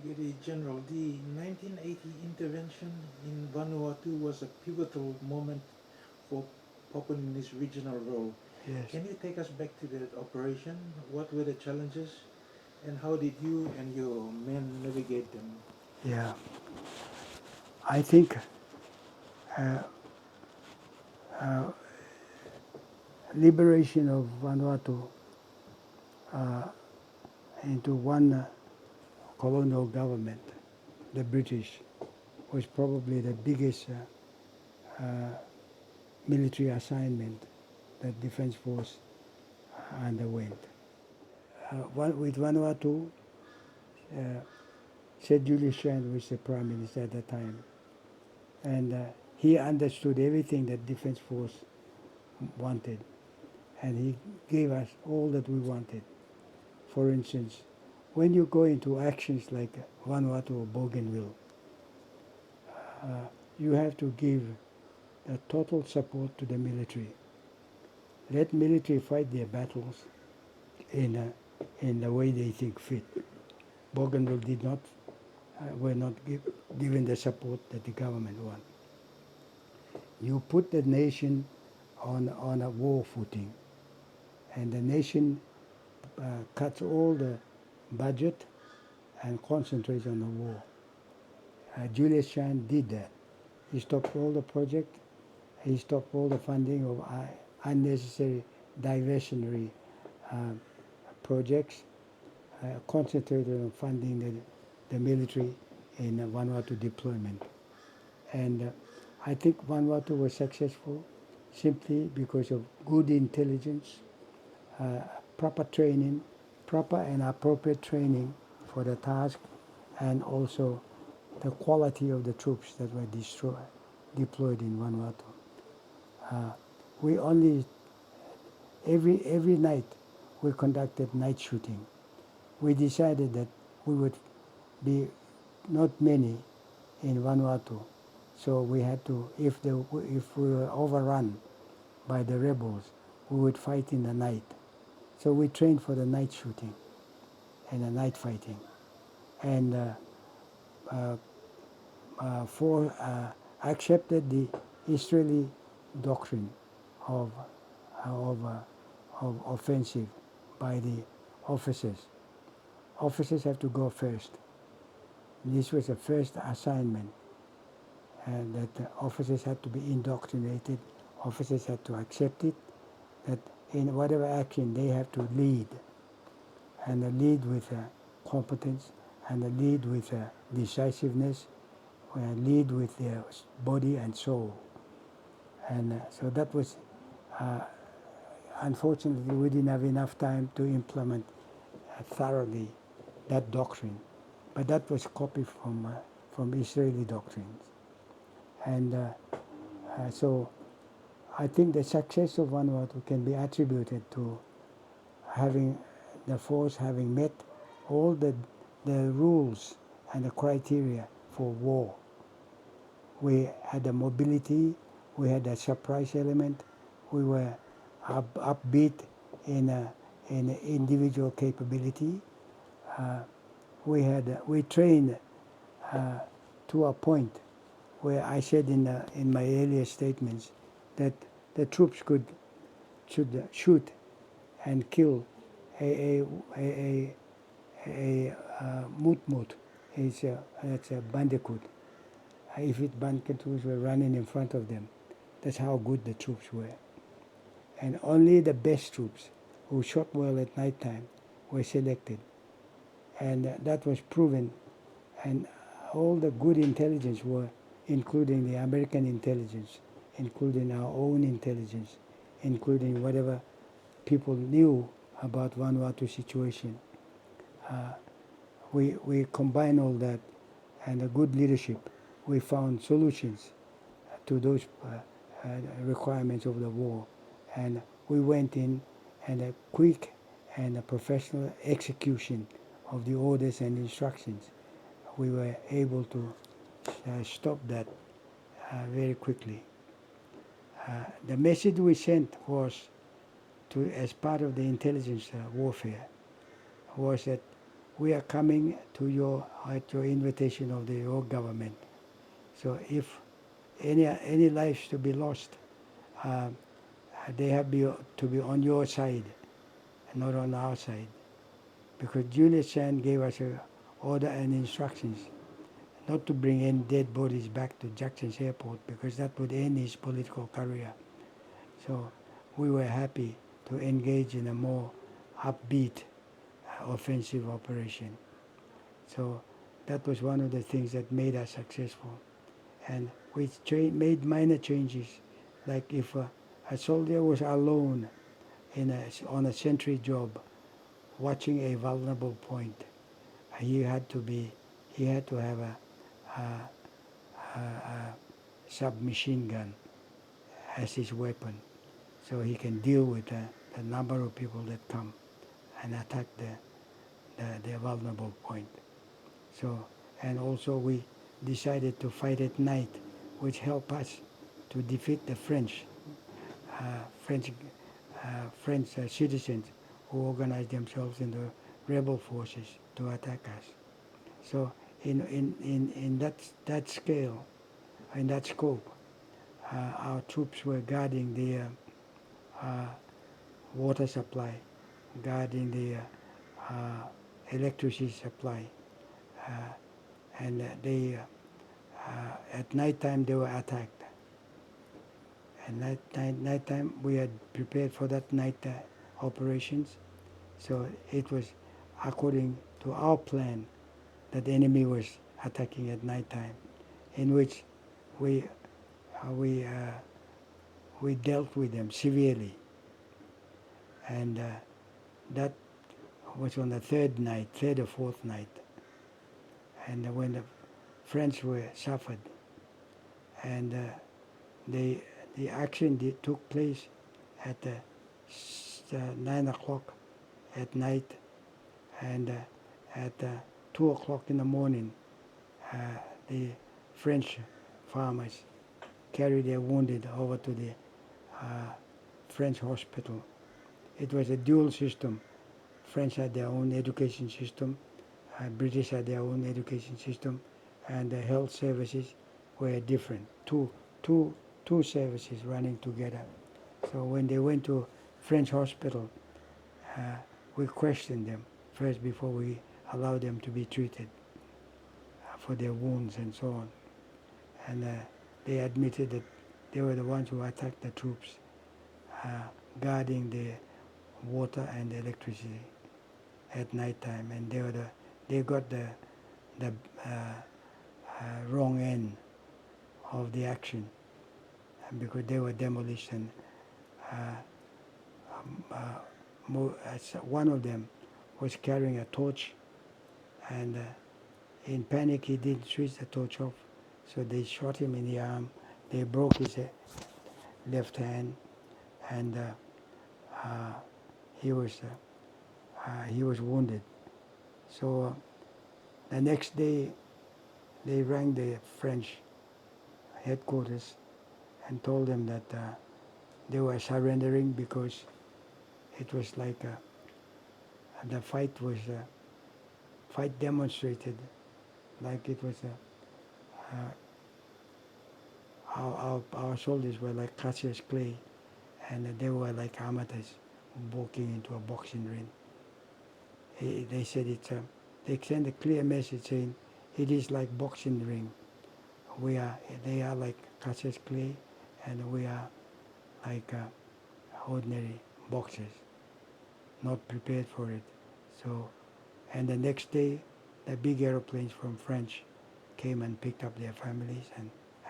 Brigadier General, the 1980 intervention in Vanuatu was a pivotal moment for Papua New Guinea's regional role. Yes. Can you take us back to that operation? What were the challenges and how did you and your men navigate them? Yeah. I think uh, uh, liberation of Vanuatu uh, into one colonial government, the British, was probably the biggest military assignment that Defence Force underwent. With Vanuatu, uh, Sir Julius Chan was the Prime Minister at the time, and he understood everything that Defence Force wanted, and he gave us all that we wanted. For instance, when you go into actions like Vanuatu or Bougainville, you have to give the total support to the military. Let military fight their battles in the way they think fit. Bougainville did not, were not given the support that the government wanted. You put the nation on a war footing, and the nation cuts all the budget and concentrates on the war. Julius Chan did that. He stopped all the project. He stopped all the funding of unnecessary diversionary uh, projects, concentrated on funding the military in Vanuatu deployment. And I think Vanuatu was successful simply because of good intelligence, uh, proper training, proper and appropriate training for the task, and also the quality of the troops that were deployed in Vanuatu. We only, every night, we conducted night shooting. We decided that we would be not many in Vanuatu, so we had to, if we were overrun by the rebels, we would fight in the night. So we trained for the night shooting and the night fighting. And uh, accepted the Israeli doctrine of, of, uh, of offensive by the officers. Officers have to go first. This was the first assignment, and that the officers had to be indoctrinated. Officers had to accept it, that in whatever action they have to lead, and lead with competence, and lead with decisiveness, lead with their body and soul. And so that was, unfortunately, we didn't have enough time to implement thoroughly that doctrine. But that was copied from Israeli doctrines. And so I think the success of Vanuatu can be attributed to having the force having met all the rules and the criteria for war. We had the mobility, we had the surprise element, we were upbeat in individual capability. We trained to a point where I said in my earlier statements that the troops should shoot and kill a mutmut. It's a bandicoot. If bandicoots were running in front of them, that's how good the troops were. And only the best troops who shot well at night time were selected. And that was proven. And all the good intelligence were, including the American intelligence, including our own intelligence, including whatever people knew about Vanuatu situation. We combine all that and a good leadership. We found solutions to those requirements of the war. And we went in and a quick and a professional execution of the orders and instructions. We were able to stop that very quickly. The message we sent was as part of the intelligence warfare, was that we are coming to your at your invitation of your government. So if any lives to be lost, uh, they have to be on your side, not on our side, because Julius Chan gave us a order and instructions not to bring any dead bodies back to Jackson's airport because that would end his political career. So we were happy to engage in a more upbeat offensive operation. So that was one of the things that made us successful. And we made minor changes, like if a soldier was alone on a sentry job, watching a vulnerable point, he had to have a submachine gun as his weapon, so he can deal with the number of people that come and attack the vulnerable point. So, and also we decided to fight at night, which helped us to defeat the French citizens who organized themselves into rebel forces to attack us. So in that scale, in that scope, our troops were guarding the water supply, guarding the electricity supply, and they at night time they were attacked. And night time we had prepared for that night operations, so it was according to our plan that the enemy was attacking at night time, in which we dealt with them severely, and that was on the third or fourth night, and when the French were suffered, and the action took place at 9 o'clock at night, and at 2 o'clock in the morning, the French farmers carried their wounded over to the French hospital. It was a dual system. French had their own education system, British had their own education system, and the health services were different. Two services running together. So when they went to French hospital, we questioned them first before we allowed them to be treated for their wounds and so on. And they admitted that they were the ones who attacked the troops, guarding the water and the electricity at night time, and they got the wrong end of the action, because they were demolished, and one of them was carrying a torch, and in panic he didn't switch the torch off, so they shot him in the arm. They broke his left hand, and he was wounded. So the next day they rang the French headquarters and told them that they were surrendering, because it was like the fight demonstrated like it was our soldiers were like Cassius Clay, and they were like amateurs walking into a boxing ring. They said they sent a clear message saying it is like boxing ring. They are like Cassius Clay, and we are like ordinary boxers, not prepared for it. So, and the next day, the big airplanes from French came and picked up their families,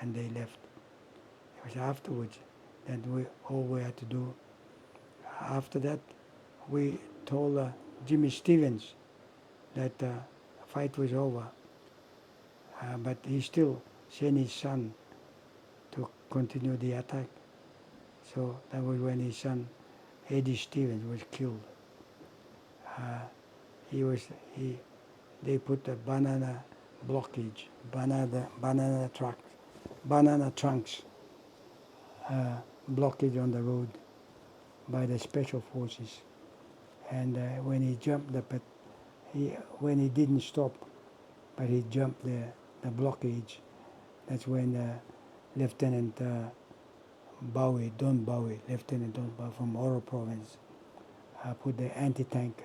and they left. It was afterwards that all we had to do. After that, we told Jimmy Stevens that the fight was over, but he still sent his son to continue the attack. So that was when his son, Eddie Stevens, was killed. They put a banana blockage, banana trunks blockage on the road by the special forces. And when he jumped up when he didn't stop, but he jumped the blockage. That's when Lieutenant Lieutenant Don Bowie from Oro Province, put the anti-tank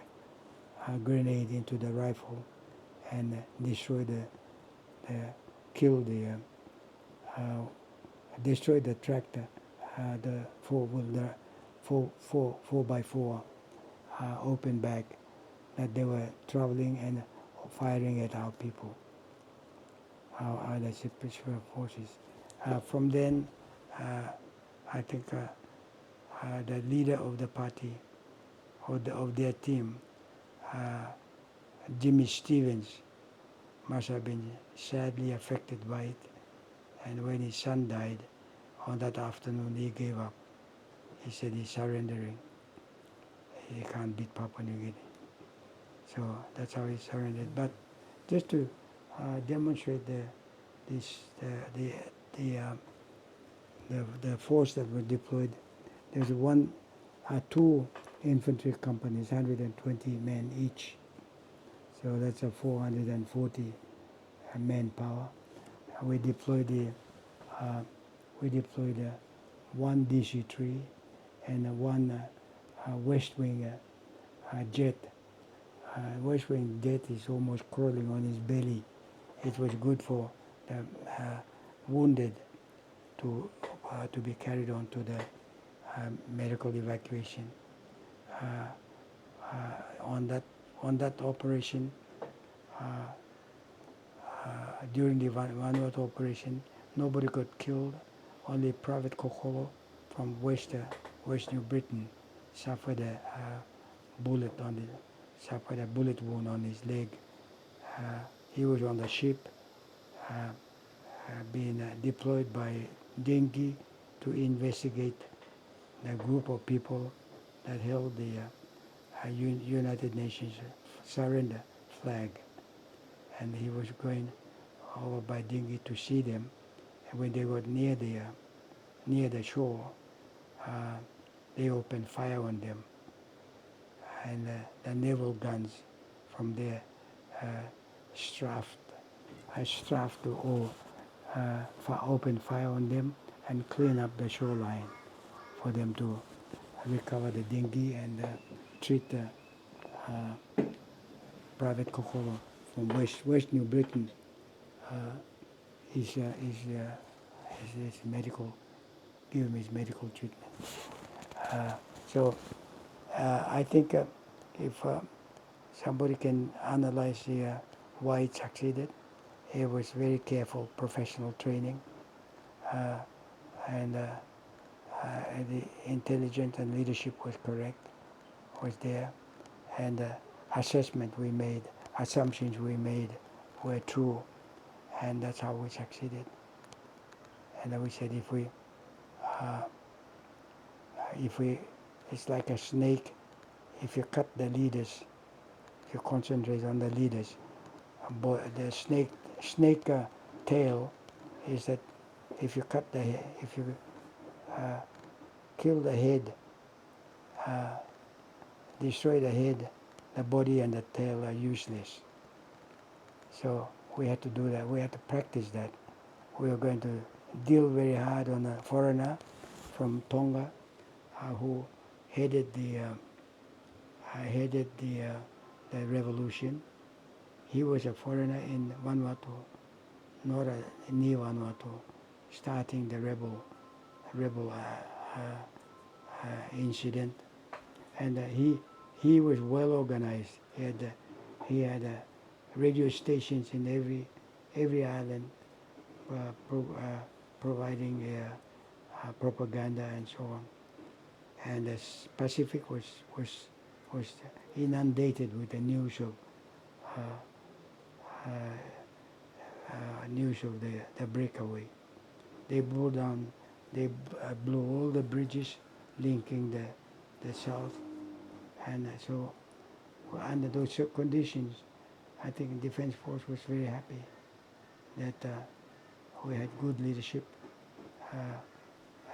grenade into the rifle and destroyed killed destroyed the tractor, the four by four open bag that they were traveling and firing at our people, our other special forces. From then, I think the leader of the party of their team, Jimmy Stevens, must have been sadly affected by it. And when his son died on that afternoon, he gave up. He said he's surrendering. He can't beat Papua New Guinea. So that's how he surrendered. But just to demonstrate the force that was deployed, there's two infantry companies, 120 men each. So that's a 440 manpower. We deployed one DC-3 and one West Wing jet. West Wing jet is almost crawling on his belly. It was good for the wounded to be carried on to the medical evacuation. On that operation, during the Vanuatu operation, nobody got killed. Only Private Kokolo from West New Britain suffered a bullet wound on his leg. He was on the ship, being deployed by Dengi to investigate the group of people that held the United Nations surrender flag. And he was going over by Dengi to see them. And when they got near the shore, they opened fire on them. And the naval guns from there strafed to open fire on them and clean up the shoreline for them to recover the dinghy and treat Private Kokolo from West New Britain his medical, give him his medical treatment. So I think if somebody can analyze why it succeeded, it was very careful professional training, and the intelligence and leadership was correct, was there, and assessment we made, assumptions we made were true, and that's how we succeeded. And then we said if we, it's like a snake. If you cut the leaders, you concentrate on the leaders. But the snake tail is that if you kill the head, destroy the head, the body and the tail are useless. So we had to do that. We had to practice that. We were going to deal very hard on a foreigner from Tonga who headed the revolution. He was a foreigner in Vanuatu, not near Vanuatu, starting the rebel incident, and he was well organized. He had radio stations in every island, providing propaganda and so on. And the Pacific was inundated with the news of the breakaway. They blew all the bridges linking the south, and so under those conditions, I think the Defence Force was very happy that we had good leadership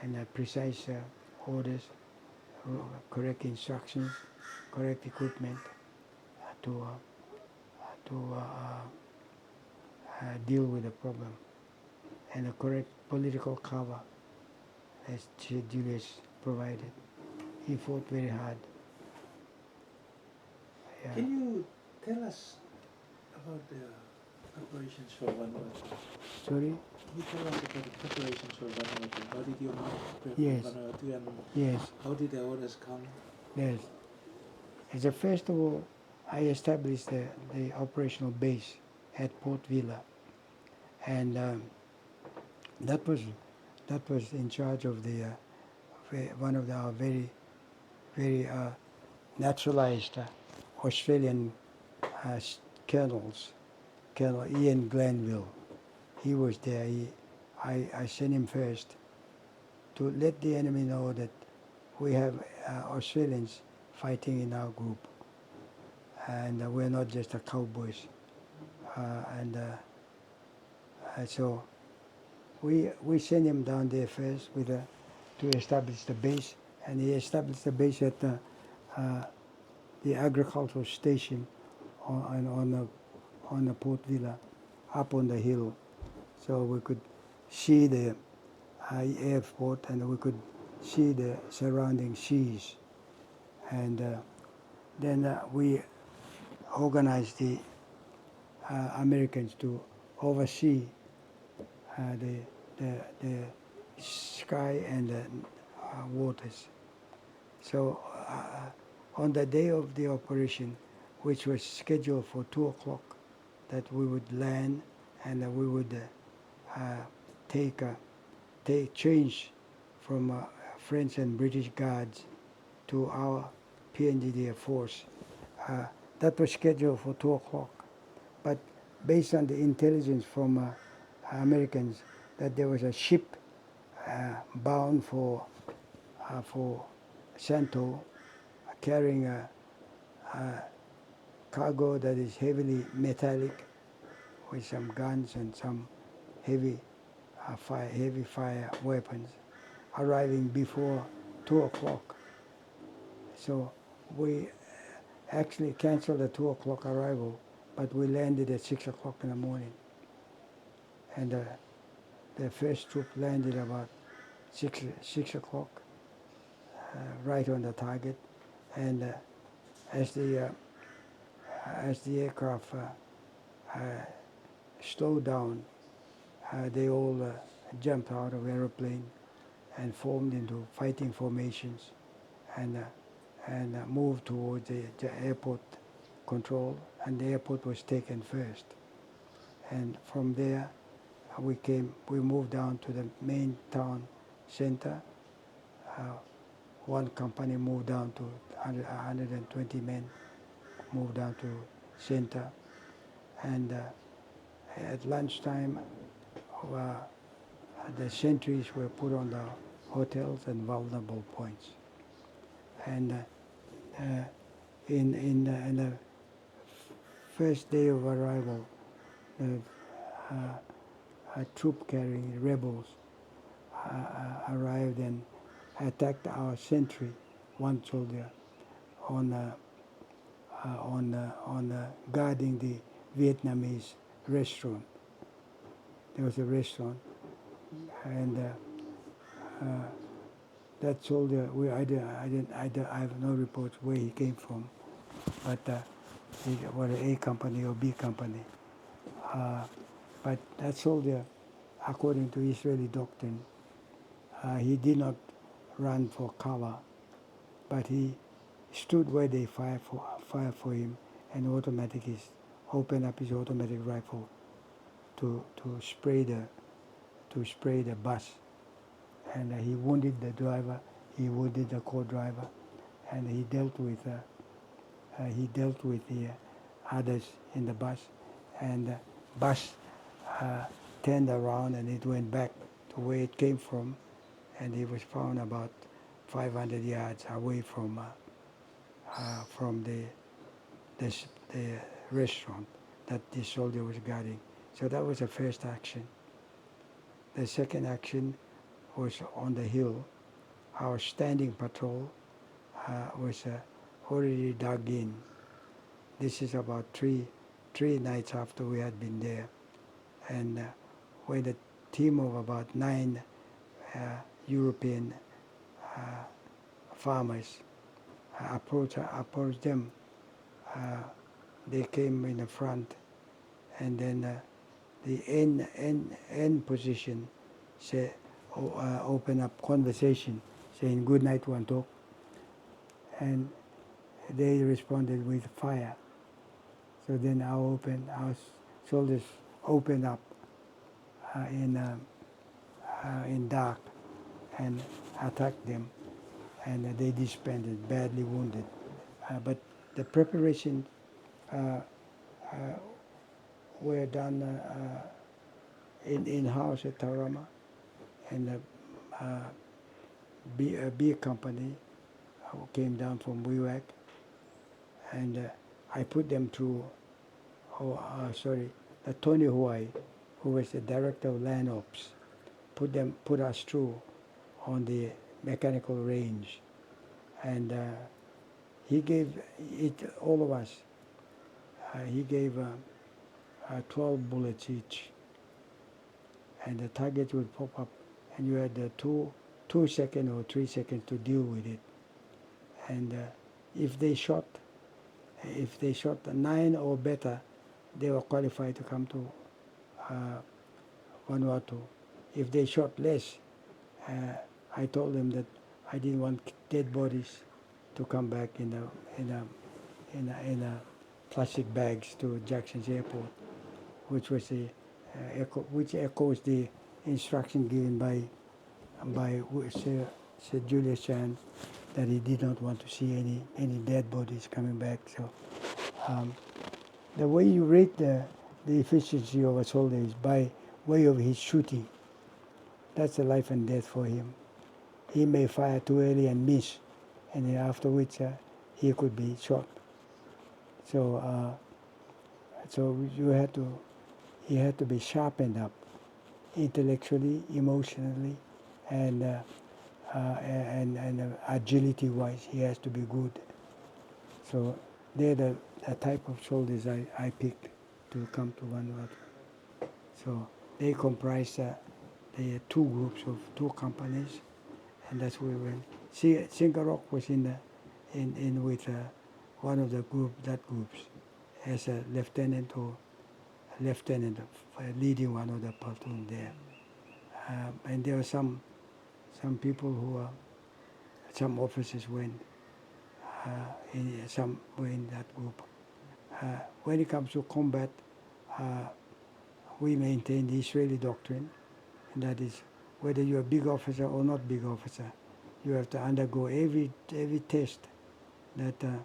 and precise orders, correct instructions, correct equipment to deal with the problem, and the correct political cover as Sir Julius provided. He fought very hard. Yeah. Can you tell us about the preparations for Vanuatu? Sorry? Can you tell us about the preparations for Vanuatu? How did your mom prepare Yes. for Vanuatu, and Yes, how did the orders come? yes. As a first of all, I established the operational base at Port Vila, and that was in charge of the one of our very naturalized Australian colonels, Colonel Ian Glanville. He was there. I sent him first to let the enemy know that we have Australians fighting in our group, and we're not just a cowboys. So we sent him down there first to establish the base, and he established the base at the agricultural station on the Port Vila, up on the hill, so we could see the airport and we could see the surrounding seas. And then we organized the Americans to oversee the sky and the waters. So on the day of the operation, which was scheduled for 2 o'clock, that we would land and we would take change from French and British guards to our PNGDF force. That was scheduled for 2 o'clock. But based on the intelligence from Americans that there was a ship bound for Santo carrying a cargo that is heavily metallic with some guns and some heavy fire weapons arriving before 2 o'clock. So we actually canceled the 2 o'clock arrival, but we landed at 6 o'clock in the morning. And the first troop landed about 6 o'clock, right on the target. And as the aircraft slowed down, they all jumped out of aeroplane and formed into fighting formations and moved towards the airport control, and the airport was taken first. And from there, we moved down to the main town center. One company moved down to 120 men, moved down to center, and at lunchtime, the sentries were put on the hotels and vulnerable points. And in the first day of arrival, a troop carrying rebels arrived and attacked our sentry, one soldier, on guarding the Vietnamese restaurant. There was a restaurant, and that soldier, I have no reports where he came from, but whether A company or B company. But that soldier, according to Israeli doctrine, he did not run for cover, but he stood where they fired for him, and automatically opened up his automatic rifle to spray the bus, and he wounded the driver, he wounded the co-driver, and he dealt with the others in the bus, and the bus turned around and it went back to where it came from, and it was found about 500 yards away from the restaurant that the soldier was guarding. So that was the first action. The second action was on the hill. Our standing patrol was already dug in. This is about 3 3 nights after we had been there, and when a team of about 9 European farmers approached them, they came in the front, and then the end position say, open up conversation, saying good night, Wantok, and they responded with fire. So then our soldiers opened up in dark and attacked them, and they disbanded, badly wounded. But the preparation were done in-house at Tarama, and a beer company who came down from Wewak, and I put them through, the Tony Huai, who was the director of land ops, put us through on the mechanical range, and he gave all of us, he gave 12 bullets each, and the target would pop up, and you had 2 seconds or 3 seconds to deal with it. And if they shot 9 or better, they were qualified to come to Vanuatu. If they shot less, I told them that I didn't want dead bodies to come back in plastic bags to Jackson's airport, which was which echoes the instruction given by Sir Julius Chan, that he did not want to see any dead bodies coming back. So the way you rate the efficiency of a soldier is by way of his shooting. That's a life and death for him. He may fire too early and miss, and then after which he could be shot. So he had to be sharpened up intellectually, emotionally, and agility-wise, he has to be good. So they're the type of soldiers I picked to come to Vanuatu. So they comprise the 2 groups of 2 companies, and that's where we went. Singarok was in with one of the groups as a lieutenant leading one of the platoon there. And there were some people who some officers went, some were in that group. When it comes to combat, we maintain the Israeli doctrine, and that is whether you're a big officer or not big officer, you have to undergo every test that the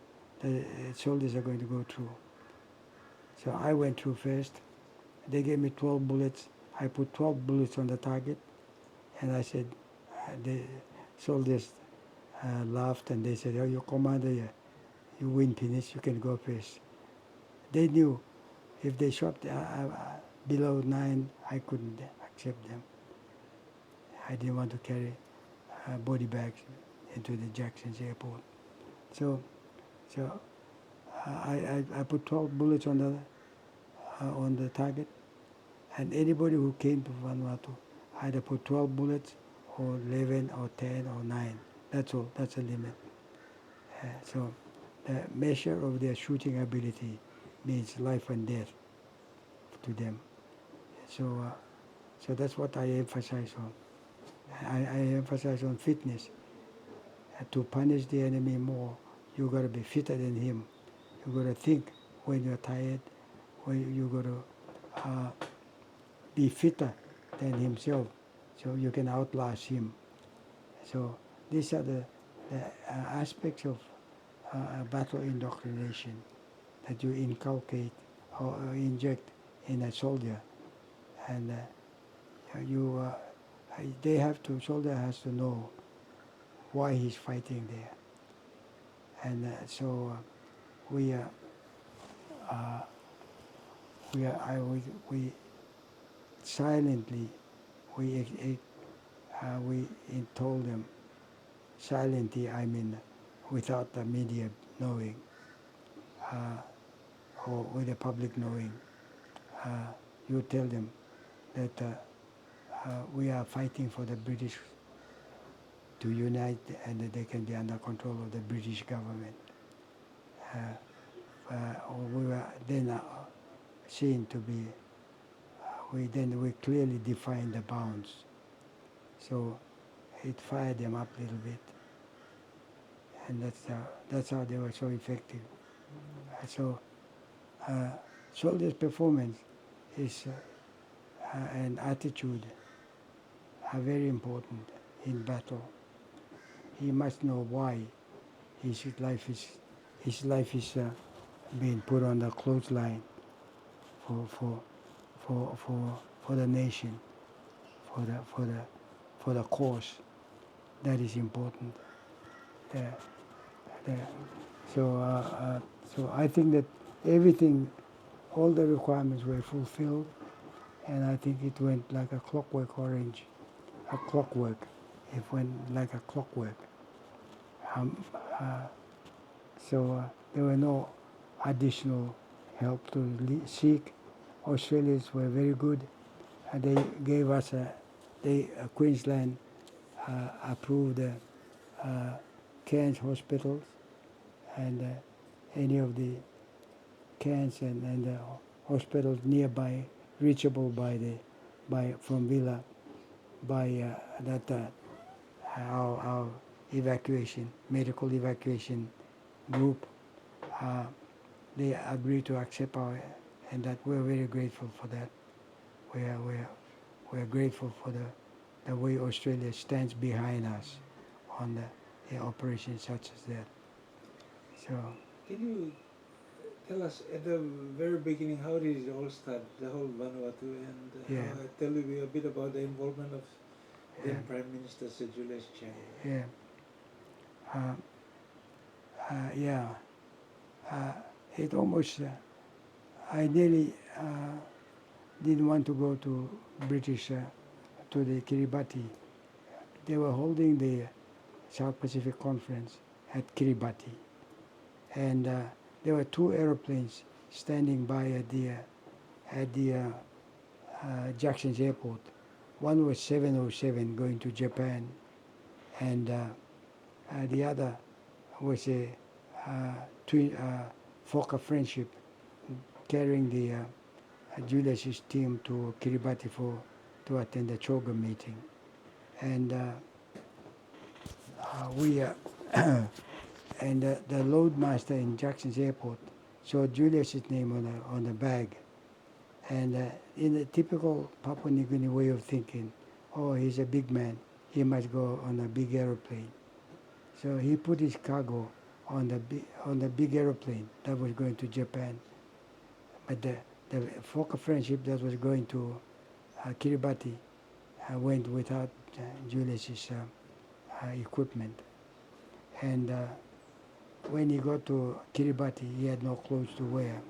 soldiers are going to go through. So I went through first. They gave me 12 bullets. I put 12 bullets on the target, and I said, the soldiers laughed, and they said, "Oh, you're commander, you win finish, you can go first." They knew if they shot below 9, I couldn't accept them. I didn't want to carry body bags into the Jackson's airport. So I put 12 bullets on the target, and anybody who came to Vanuatu either put 12 bullets or 11 or 10 or 9. That's all. That's the limit. So the measure of their shooting ability means life and death to them. So that's what I emphasize on. I emphasize on fitness. To punish the enemy more, you got to be fitter than him. You got to think when you're tired. When you got to be fitter than himself, so you can outlast him. So these are the aspects of battle indoctrination that you inculcate or inject in a soldier, and soldier has to know why he's fighting there, and so we silently we told them, silently I mean without the media knowing, or with the public knowing, you tell them that we are fighting for the British to unite and that they can be under control of the British government. We were then seen to be, we clearly defined the bounds. So it fired them up a little bit. And that's how they were so effective. So soldiers' performance is and attitude are very important in battle. He must know why his life is being put on the clothesline for the nation, for the cause. That is important. So I think that everything, all the requirements were fulfilled, and I think it went like a clockwork orange, a clockwork. It went like a clockwork. There were no additional help to seek. Australians were very good. They gave us Queensland approved Cairns hospitals, and any of the Cairns and hospitals nearby, reachable from Villa, by our medical evacuation group. They agreed to accept and that we're very grateful for that. We're grateful for the way Australia stands behind us on the operations such as that. So, can you tell us at the very beginning how did it all start, the whole Vanuatu, and tell me a bit about the involvement of then Prime Minister Sir Julius Chan? It almost, I nearly didn't want to go to British, to the Kiribati. They were holding the South Pacific Conference at Kiribati. And there were two aeroplanes standing by at the Jackson's airport. One was 707 going to Japan, and the other was a twin Fokker Friendship carrying the Julius's team to Kiribati to attend the Choga meeting. And we and the loadmaster in Jackson's airport saw Julius's name on the bag, and in the typical Papua New Guinea way of thinking, oh, he's a big man, he must go on a big aeroplane. So he put his cargo on the big aeroplane that was going to Japan, but the Fokker Friendship that was going to Kiribati went without Julius's equipment. And when he got to Kiribati, he had no clothes to wear.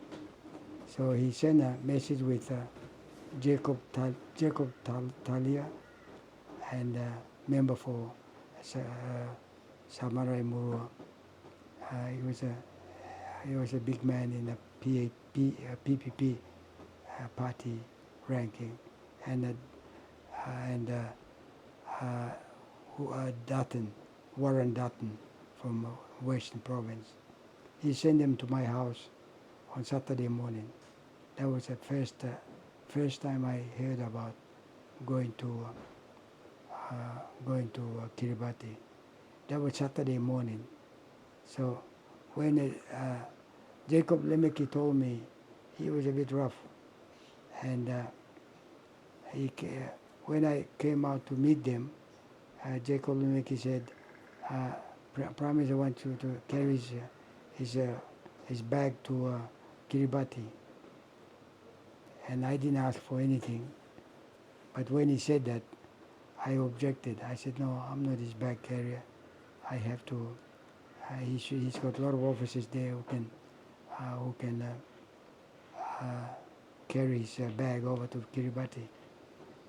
So he sent a message with Jacob Talia, and member for Samarai Murua. He was a big man in the PPP party ranking, and Warren Dutton from Western Province. He sent them to my house on Saturday morning. That was the first time I heard about going to Kiribati. That was Saturday morning. So when Jacob Lemeke told me, he was a bit rough, and when I came out to meet them, Jacob Lemeke said, promise I want you to carry his bag to Kiribati. And I didn't ask for anything, but when he said that, I objected. I said, no, I'm not his bag carrier. I have to. He's got a lot of officers there who can carry his bag over to Kiribati.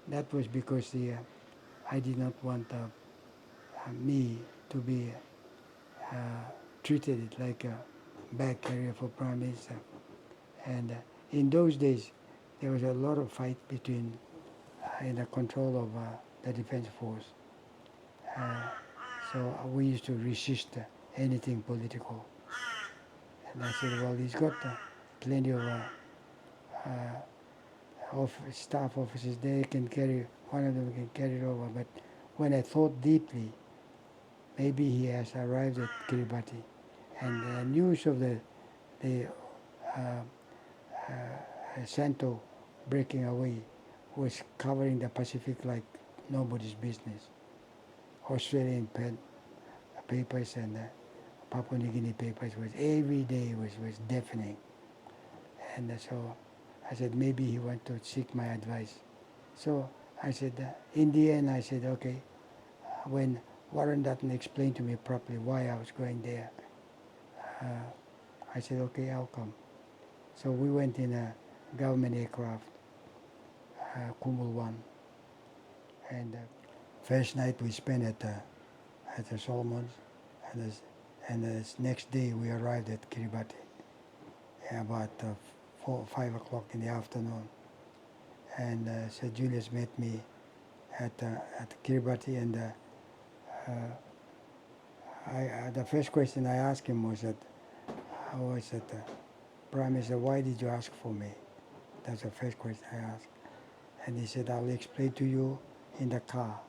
That was because I did not want me to be treated like a bag carrier for Prime Minister. And in those days, there was a lot of fight between in the control of the defense force. So we used to resist anything political. And I said, well, he's got plenty of staff officers. They can carry, one of them can carry it over. But when I thought deeply, maybe he has arrived at Kiribati. And the news of the Santo breaking away was covering the Pacific like nobody's business. Australian papers and Papua New Guinea papers was every day was deafening. And so I said, maybe he wants to seek my advice. So I said, in the end, I said, okay, when Warren Dutton explained to me properly why I was going there, I said, okay, I'll come. So we went in a government aircraft, Kumul 1. And first night we spent at the Solomons, and the next day we arrived at Kiribati about 4 or 5 o'clock in the afternoon. And Sir Julius met me at Kiribati, and the first question I asked him was that, Prime Minister, why did you ask for me? That's the first question I asked. And he said, I'll explain to you in the car.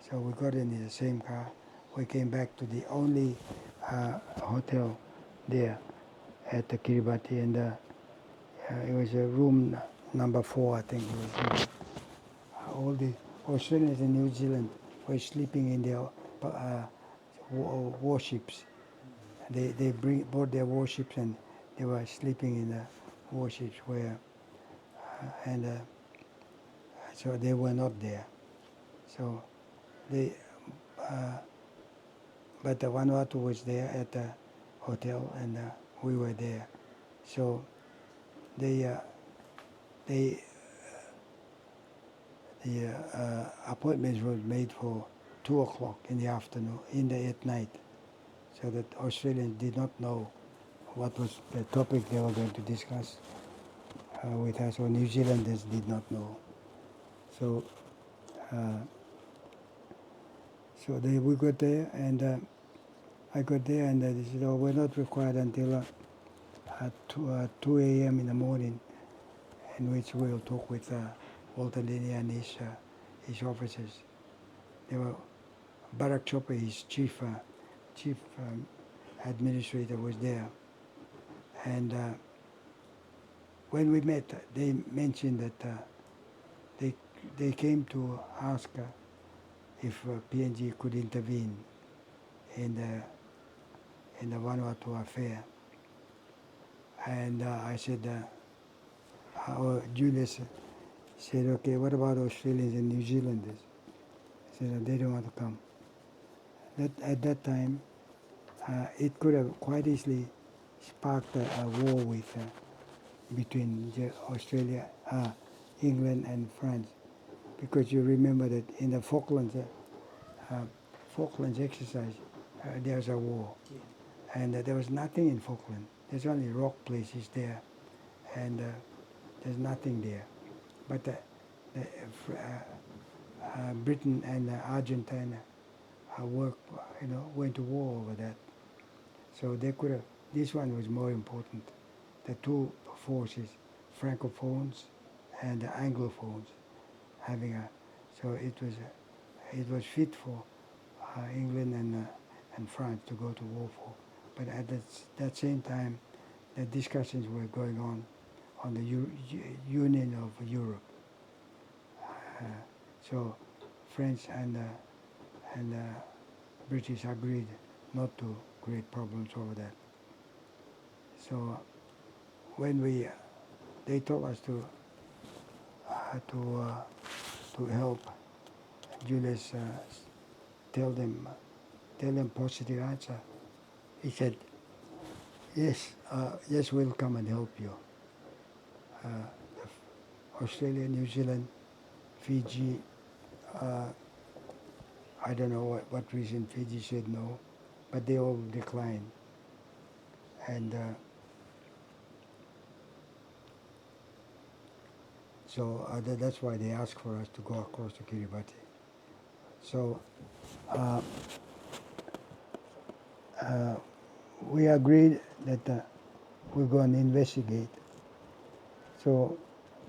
So we got in the same car. We came back to the only hotel there at the Kiribati, and it was a room number 4, I think it was. All the Australians and New Zealand were sleeping in their warships. They brought their warships, and they were sleeping in the warships where, so they were not there. So they, but the Vanuatu was there at the hotel, and we were there. So the appointments were made for 2 o'clock in the afternoon, at night, so that Australians did not know what was the topic they were going to discuss with us, or New Zealanders did not know. So, we got there, and I got there, and they said, "Oh, we're not required until 2 a.m. in the morning, in which we'll talk with Walter Linney and his officers." They were Barack Chopper, his chief administrator, was there, and when we met, they mentioned that they came to ask if PNG could intervene in the Vanuatu affair, and I said, Julius said, okay, what about Australians and New Zealanders? I said, they don't want to come. At that time, it could have quite easily sparked a war between Australia, England and France, because you remember that in the Falklands exercise, there's a war, and there was nothing in Falkland. There's only rock places there, and there's nothing there. But Britain and Argentina went to war over that. So they could have. This one was more important. The two forces, Francophones and Anglophones, having so it was fit for England and France to go to war for. But at that same time, the discussions were going on the Union of Europe. So French and British agreed not to create problems over that. So when they told us to help Julius tell them positive answer, he said, yes, we'll come and help you. Australia, New Zealand, Fiji, I don't know what reason Fiji said no, but they all declined. And So that's why they asked for us to go across to Kiribati. So we agreed that we're going to investigate. So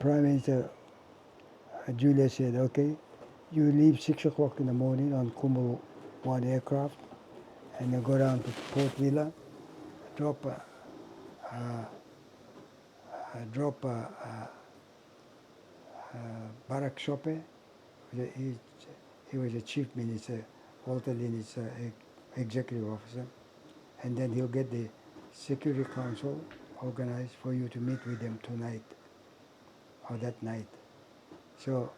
Prime Minister Julius said, okay, you leave 6 o'clock in the morning on Kumul 1 aircraft and you go down to Port Vila, drop Barak Shope. He was a chief minister, Walter Lin is executive officer, and then he'll get the Security Council organized for you to meet with them tonight or that night. So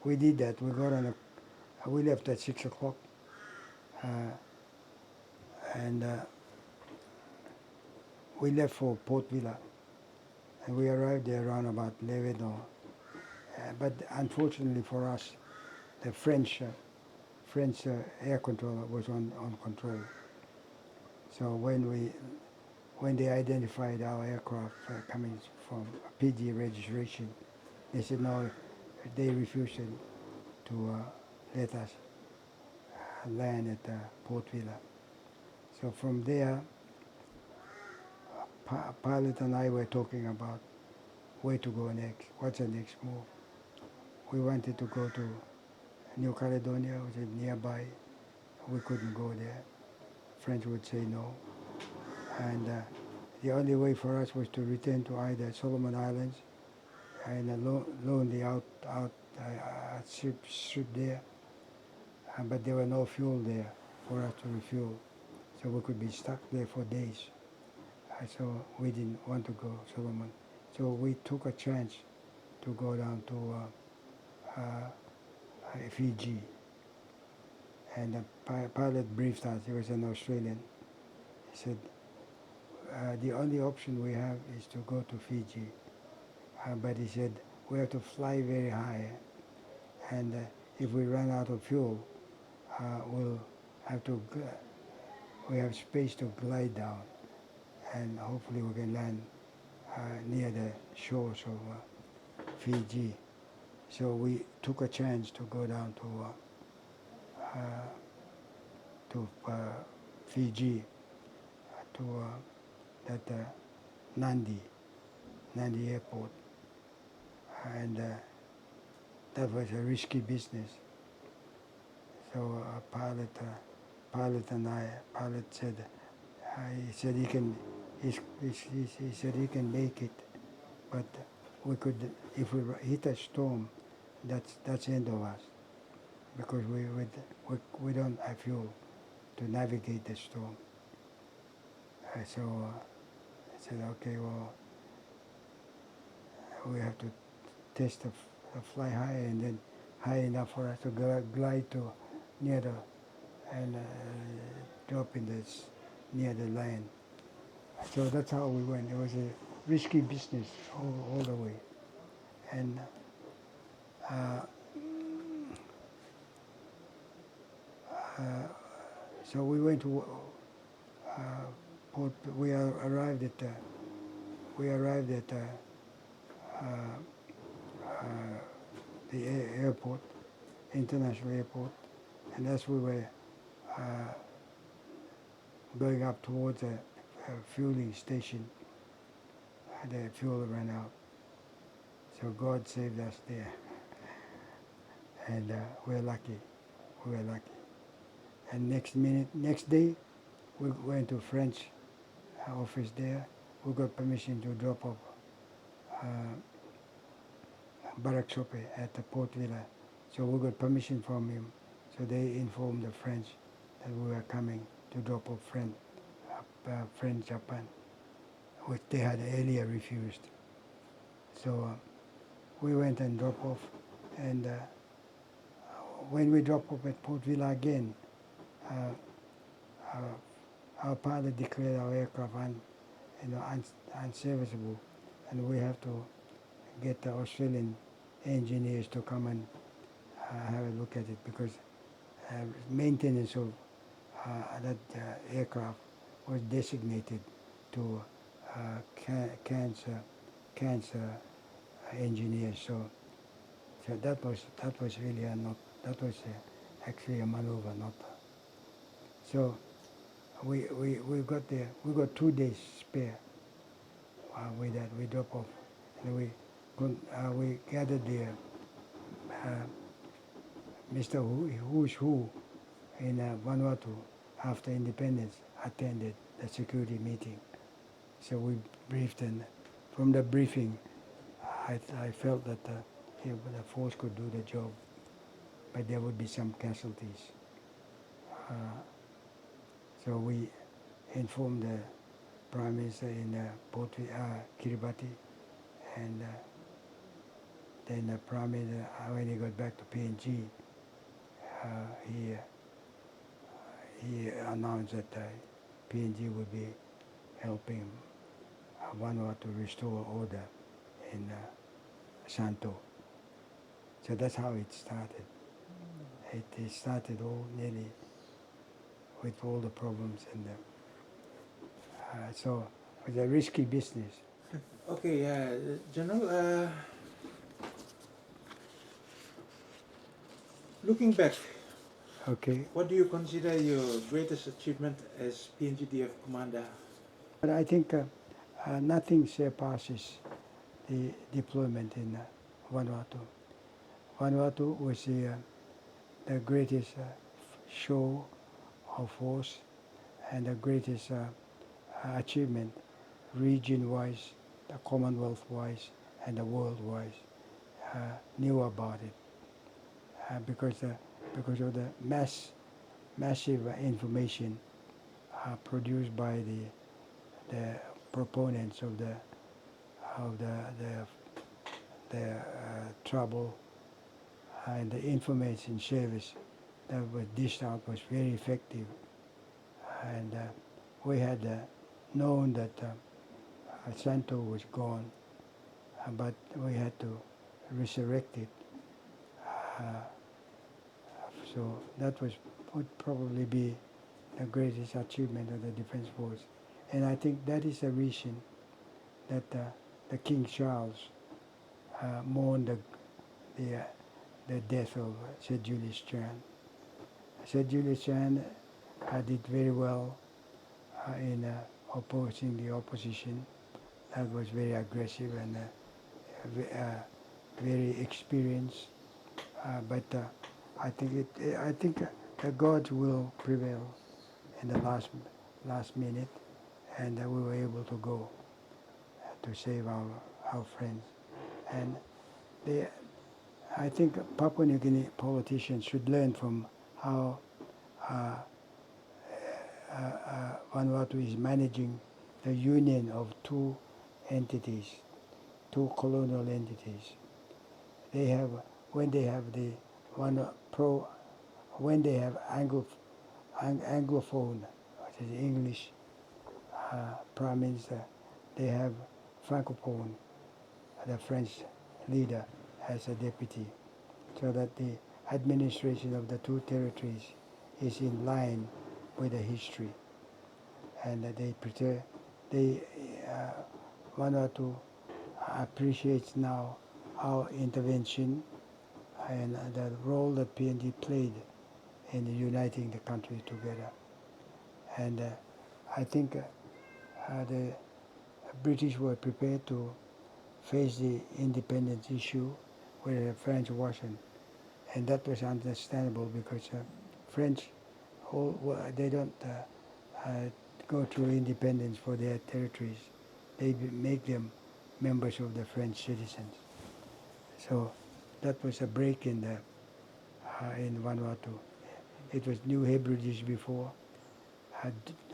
we did that. We got on we left at 6 o'clock, and we left for Port Vila, and we arrived there around about 11 or. But unfortunately for us, the French air controller was on control. So when they identified our aircraft coming from PG registration, they said no, they refused to let us land at Port Vila. So from there, pilot and I were talking about where to go next, what's the next move. We wanted to go to New Caledonia, which is nearby. We couldn't go there. French would say no. And the only way for us was to return to either Solomon Islands and loan the out ship there. But there were no fuel there for us to refuel. So we could be stuck there for days. So we didn't want to go Solomon. So we took a chance to go down to Fiji. And the pilot briefed us, he was an Australian. He said, the only option we have is to go to Fiji. But he said, we have to fly very high. And if we run out of fuel, we'll have to, we have space to glide down. And hopefully we can land near the shores of Fiji. So we took a chance to go down to Fiji, to that Nandi airport. And that was a risky business. So pilot said, he said he can make it, but we could, if we hit a storm, that's the end of us, because we don't have fuel to navigate the storm. So I said, okay, well, we have to test the fly high, and then high enough for us to glide to near the, and drop in this near the land. So that's how we went. It was a risky business all the way. And so we went to Port. We arrived at the airport, international airport, and as we were going up towards a fueling station, the fuel ran out. So God saved us there, and we're lucky. And next day, we went to French office there. We got permission to drop off Barak Chope at the Port Vila. So we got permission from him. So they informed the French that we were coming to drop off French Japan, which they had earlier refused. So we went and dropped off, and when we dropped off at Port Vila again, our pilot declared our aircraft unserviceable, and we have to get the Australian engineers to come and have a look at it, because maintenance of that aircraft was designated to cancer engineers. So that was really not, that was actually a maneuver, not. So we got there. We got 2 days spare with that. We drop off, and we gathered there. Mr. Who's Who in Vanuatu after independence attended the security meeting. So we briefed, and from the briefing, I felt that the force could do the job, but there would be some casualties. So we informed the Prime Minister in Kiribati, and then the Prime Minister, when he got back to PNG, he announced that PNG would be helping Vanuatu to restore order in Santo. So that's how it started. It started all nearly with all the problems, and so it was a risky business. Okay, General, looking back, Okay. what do you consider your greatest achievement as PNGDF commander? But I think nothing surpasses the deployment in Vanuatu. Vanuatu was the greatest show of force and the greatest achievement region-wise, the Commonwealth-wise, and the world-wise knew about it because of the massive information produced by the proponents of the trouble, and the information service that was dished out was very effective, and we had known that Santo was gone, but we had to resurrect it. So that would probably be the greatest achievement of the Defence Force. And I think that is the reason that the King Charles mourned the death of Sir Julius Chan. Sir Julius Chan did very well in opposing the opposition. That was very aggressive and very experienced. But I think the gods will prevail in the last minute, and we were able to go to save our friends. And I think Papua New Guinea politicians should learn from how Vanuatu is managing the union of two entities, two colonial entities. They have, when they have the when they have Anglophone, which is English Prime Minister, they have Francophone, the French leader, as a deputy, so that the administration of the two territories is in line with the history, and Vanuatu appreciates now our intervention and the role that PNG played in uniting the country together. And I think the British were prepared to face the independence issue where the French wasn't. And that was understandable because French, they don't go through independence for their territories. They make them members of the French citizens. So that was a break in Vanuatu. It was New Hebrides before,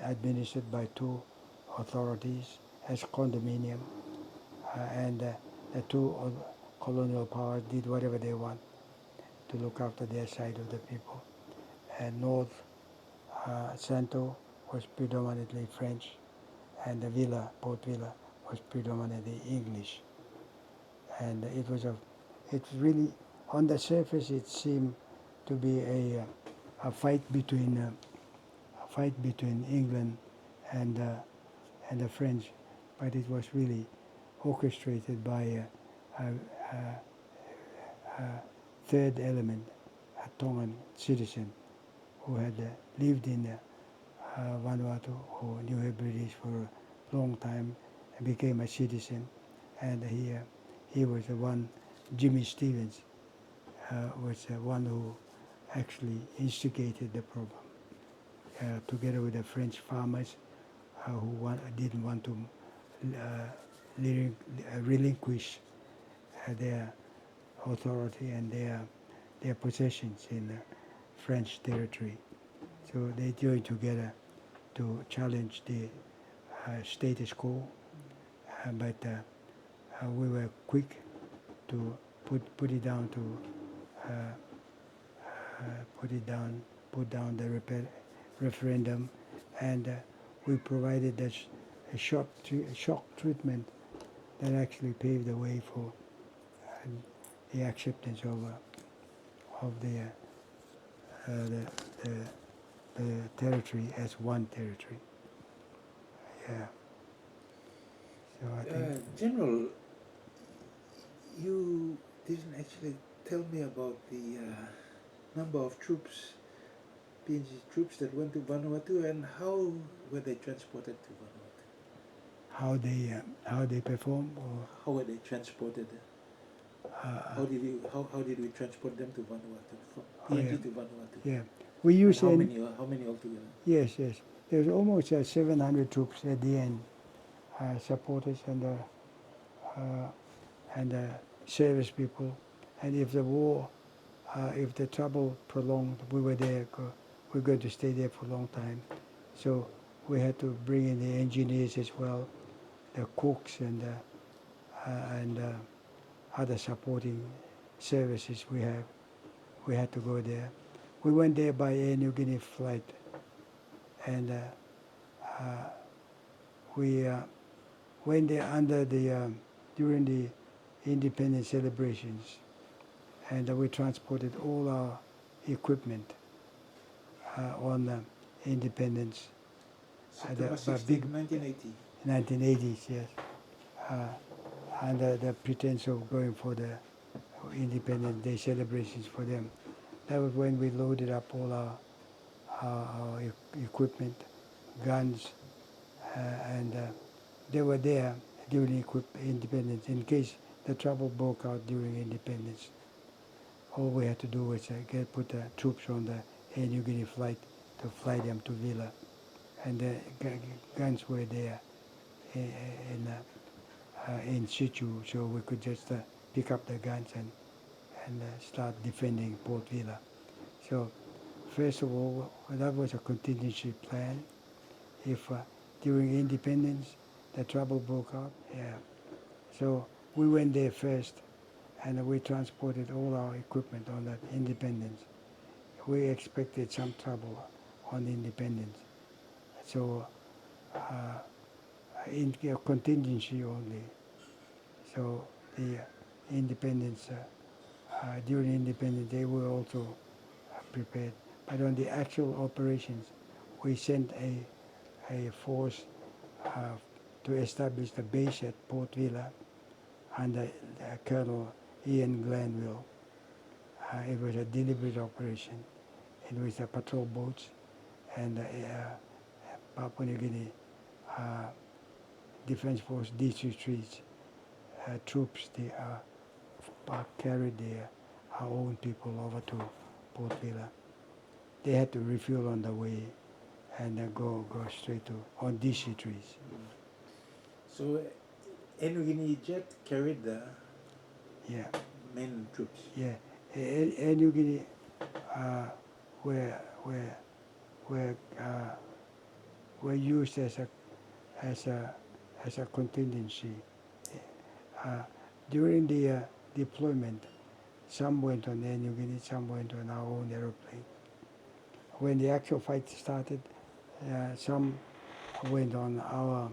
administered by two authorities as condominium, and the two colonial powers did whatever they want to look after their side of the people. And North Santo was predominantly French, and the Port Vila, was predominantly English. And it was really, on the surface, it seemed to be a fight between England and the French, but it was really orchestrated by uh, third element, a Tongan citizen who had lived in Vanuatu, who knew British for a long time and became a citizen. And he was the one, Jimmy Stevens, was the one who actually instigated the problem, together with the French farmers who didn't want to relinquish their authority and their possessions in French territory. So they joined together to challenge the status quo, but we were quick to put it down to put down the referendum, and we provided a shock treatment that actually paved the way for the acceptance of the territory as one territory. Yeah. So I think General, you didn't actually tell me about the number of troops, PNG troops that went to Vanuatu, and how were they transported to Vanuatu? how they perform, or How were they transported? How did we transport them to Vanuatu, from PNG to Vanuatu? yeah, we use How many altogether? Yes. There's almost 700 troops at the end, supporters and service people. And if the war, if the trouble prolonged, we were there. We're going to stay there for a long time. So we had to bring in the engineers as well, the cooks and other supporting services we have. We had to go there. We went there by Air New Guinea flight, and we went there under during the independence celebrations, and we transported all our equipment on independence. September The 16, 1980. 1980s, yes, under the pretense of going for the Independence Day celebrations for them. That was when we loaded up all our equipment, guns, and they were there during independence in case the trouble broke out during independence. All we had to do was put the troops on the Air New Guinea flight to fly them to Villa, and the guns were there in situ, so we could just pick up the guns and start defending Port Vila. So first of all, that was a contingency plan. If during independence the trouble broke out, so we went there first, and we transported all our equipment on that independence. We expected some trouble on independence, so in contingency only. So the independence, during independence, they were also prepared. But on the actual operations, we sent a force to establish the base at Port Vila under Colonel Ian Glanville. It was a deliberate operation. It was patrol boats and Papua New Guinea Defence Force DC-3s troops. They carried our own people over to Port Vila. They had to refuel on the way and go straight to on DC-3s. So Air New Guinea jet carried the main troops. Yeah, Air New Guinea were used as a contingency. During the deployment, some went on Air New Guinea, some went on our own aeroplane. When the actual fight started, some went on our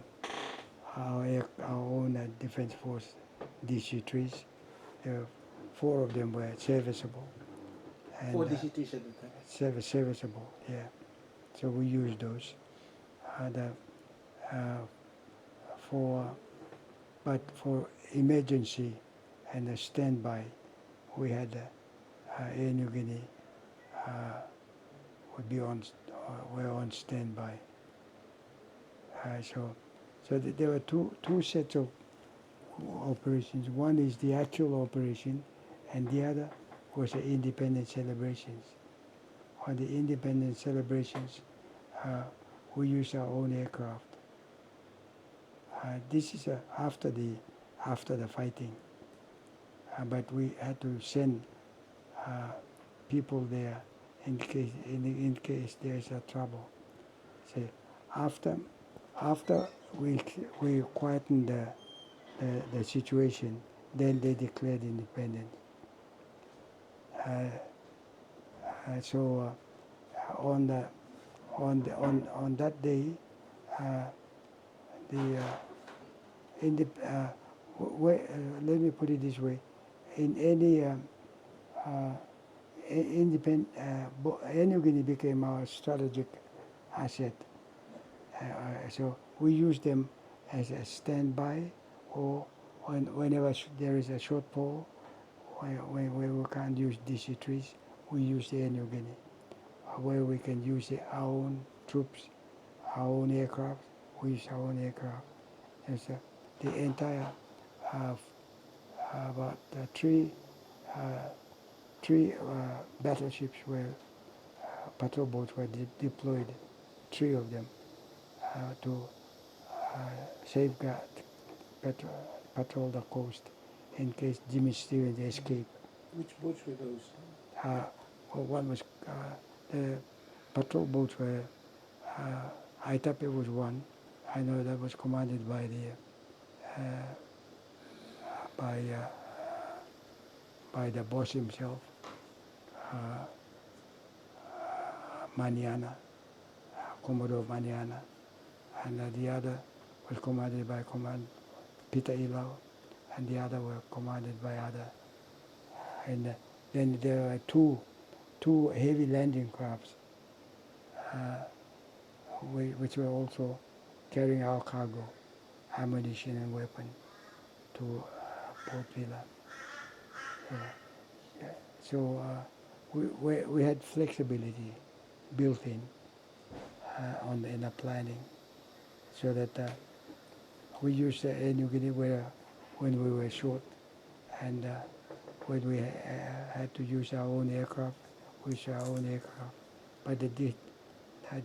own Defence Force DC-3s. 4 of them were serviceable. And, 4 DC-3s at the time? Serviceable, yeah. So we used those. But for emergency and a standby. We had Air New Guinea would be on, were on standby. So there were two sets of operations. One is the actual operation, and the other was the independence celebrations. On the independence celebrations, we used our own aircraft. This is after the fighting, but we had to send people there in case there's a trouble. So after we quietened the situation, then they declared independence. So on that day, let me put it this way: in any Air New Guinea became our strategic asset. So we use them as a standby, or whenever there is a shortfall, where we can't use DC-3s, we use the Air New Guinea. Where we can use our own troops, our own aircraft, we use our own aircraft. And so the entire, about three battleships were, patrol boats were deployed, 3 of them, to safeguard, patrol the coast in case Jimmy Stevens escaped. Which boats were those? Well, one was, the patrol boats were, Aitape was one. I know that was commanded by the boss himself, Maniana, Commodore Maniana, and the other was commanded by Peter Ilau, and the other were commanded by other. And then there were two heavy landing crafts, which were also carrying our cargo, ammunition and weapon to Port Vila. So we had flexibility built in in the planning, so that we used Air New Guinea when we were short, and when we had to use our own aircraft, we used our own aircraft. But the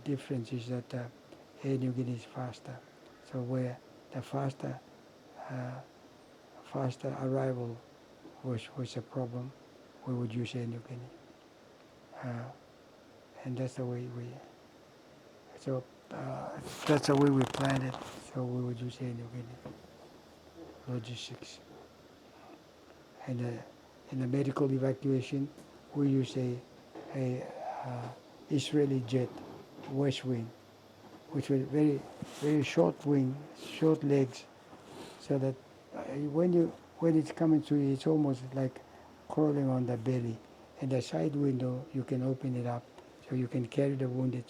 difference is that Air New Guinea is faster. So where the faster arrival was a problem, we would use Air New Guinea. And that's the way that's the way we planned it. So we would use Air New Guinea logistics. And in the medical evacuation, we use a Israeli jet, West Wing, which was very short wing, short legs, so that when it's coming to you, it's almost like crawling on the belly. And the side window, you can open it up, so you can carry the wounded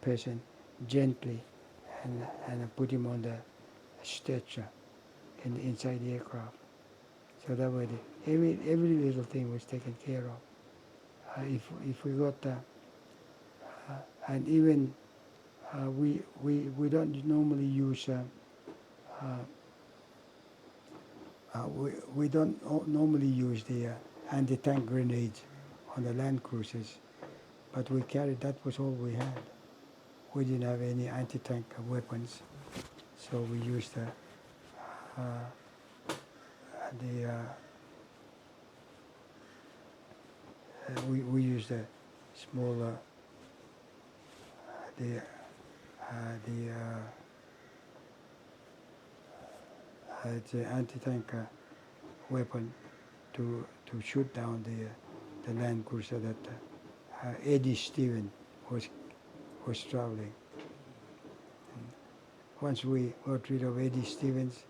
person gently and put him on the stretcher inside the aircraft. So that way, every little thing was taken care of. If we got, and even we don't normally use. We don't normally use the anti-tank grenades on the land cruisers, but we carried. That was all we had. We didn't have any anti-tank weapons, so we used we used a smaller it's an anti-tank weapon to shoot down the land cruiser that Eddie Stevens was traveling. And once we got rid of Eddie Stevens,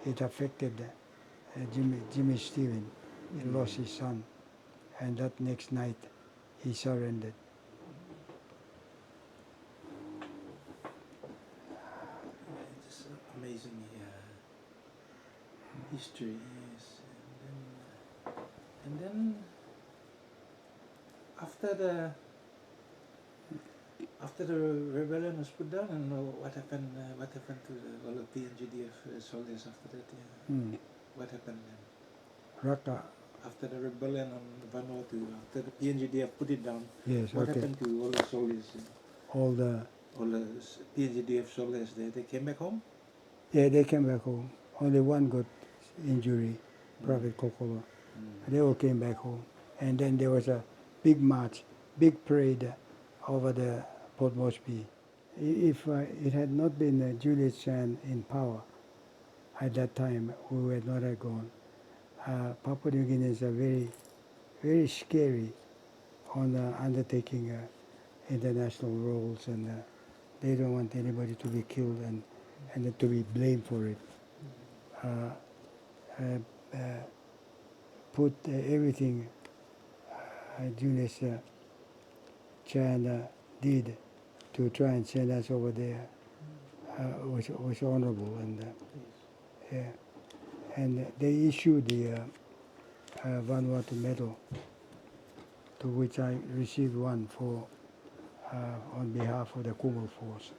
it affected Jimmy Stevens. He lost his son, and that next night he surrendered. It's amazing history, yes. after the rebellion was put down, and what happened to all the PNGDF soldiers after that? Yeah. Mm. What happened then? Raka. After the rebellion on Vanuatu, after the PNGDF put it down, Yes. what Okay. happened to all the soldiers? All the. All the PNGDF soldiers, they came back home? Yeah, they came back home. Only one got injury, Private Kokolo. They all came back home. And then there was a big march, big parade over the Port Moresby. If it had not been Julius Chan in power at that time, we would not have gone. Papua New Guineans are very, very scary on undertaking international roles, and they don't want anybody to be killed and to be blamed for it. Put everything Julius Chan did to try and send us over there was honorable, and yeah, and they issued the Vanuatu medal, to which I received one for on behalf of the Kumul Force.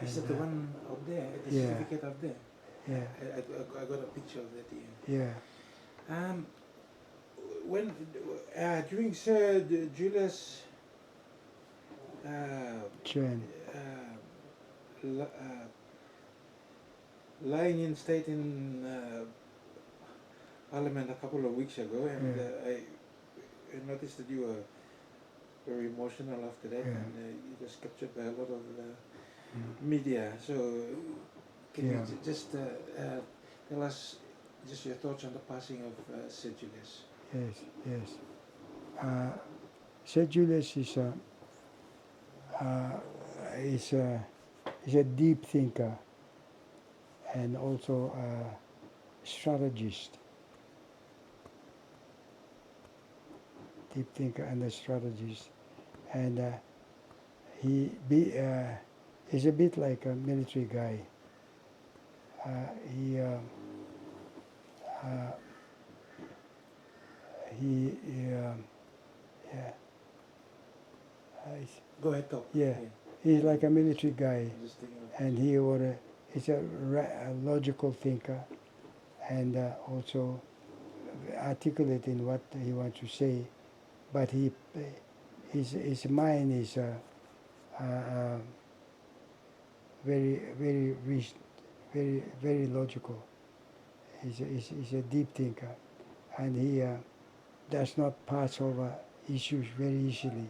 Is that the one up there, the Yeah. certificate up there? Yeah, I got a picture of that here. yeah. When during Sir Julius Chan. lying in state in Parliament a couple of weeks ago, and I noticed that you were very emotional after that, and it was captured by a lot of media. So can you just tell us just your thoughts on the passing of Sir Julius? Yes, yes. Sir Julius is a deep thinker and also a strategist. Deep thinker and a strategist, and he's a bit like a military guy. Go ahead, talk. Yeah, he's like a military guy, I'm just thinking of and he's a logical thinker, and also articulate in what he wants to say, but his mind is very, very rich, very, very logical. He's a deep thinker, and he does not pass over issues very easily.